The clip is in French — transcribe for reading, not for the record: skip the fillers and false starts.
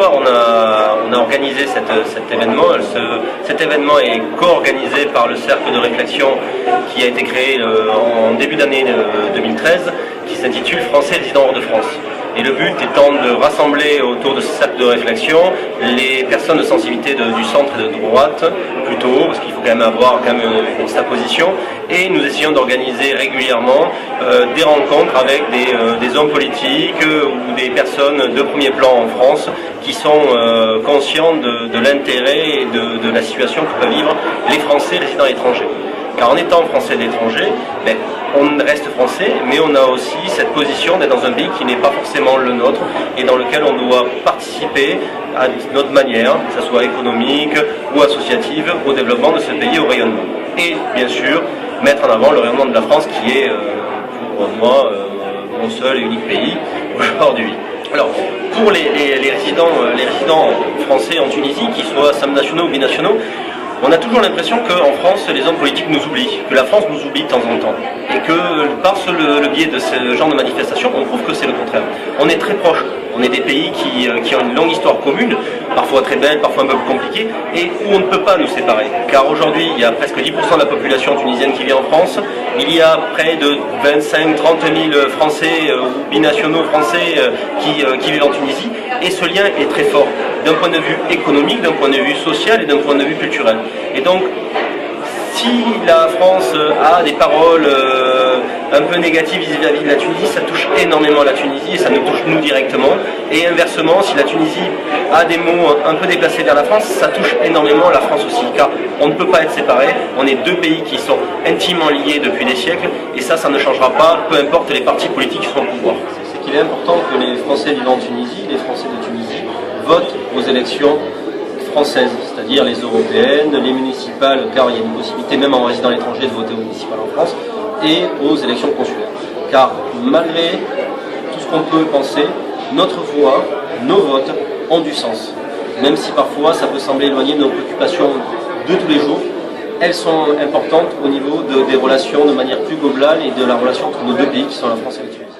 soir, on a organisé cet événement. Cet événement est co-organisé par le cercle de réflexion qui a été créé en début d'année 2013, qui s'intitule Français résidant hors de France. Et le but étant de rassembler autour de ce cercle de réflexion les personnes de sensibilité du centre et de droite, plutôt, parce qu'il faut quand même avoir sa position. Et nous essayons d'organiser régulièrement des rencontres avec des hommes politiques ou des personnes de premier plan en France qui sont conscients de l'intérêt et de la situation que peuvent vivre les Français résidant à l'étranger. Car en étant français d'étranger, on reste français, mais on a aussi cette position d'être dans un pays qui n'est pas forcément le nôtre et dans lequel on doit participer à notre manière, que ce soit économique ou associative, au développement de ce pays, au rayonnement. Et bien sûr, mettre en avant le rayonnement de la France qui est, pour moi, mon seul et unique pays aujourd'hui. Alors, pour les résidents français en Tunisie, qu'ils soient nationaux ou binationaux, on a toujours l'impression qu'en France, les hommes politiques nous oublient, que la France nous oublie de temps en temps. Et que par le biais de ce genre de manifestations, on prouve que c'est le contraire. On est très proches. On est des pays qui ont une longue histoire commune, parfois très belle, parfois un peu plus compliquée, et où on ne peut pas nous séparer. Car aujourd'hui, il y a presque 10% de la population tunisienne qui vit en France. Il y a près de 25-30 000 Français ou binationaux français qui vivent en Tunisie. Et ce lien est très fort, d'un point de vue économique, d'un point de vue social et d'un point de vue culturel. Et donc, si la France a des paroles un peu négatives vis-à-vis de la Tunisie, ça touche énormément la Tunisie et ça nous touche nous directement. Et inversement, si la Tunisie a des mots un peu déplacés vers la France, ça touche énormément la France aussi. Car on ne peut pas être séparés, on est deux pays qui sont intimement liés depuis des siècles et ça ne changera pas, peu importe les partis politiques qui sont au pouvoir. C'est qu'il est important que les Français vivant en Tunisie, les Français de Tunisie, votent aux élections françaises, c'est-à-dire les européennes, les municipales, car il y a une possibilité même en résidant à l'étranger de voter aux municipales en France, et aux élections consulaires. Car malgré tout ce qu'on peut penser, notre voix, nos votes ont du sens. Même si parfois ça peut sembler éloigné de nos préoccupations de tous les jours, elles sont importantes au niveau des relations de manière plus globale et de la relation entre nos deux pays qui sont la France et la Tunisie.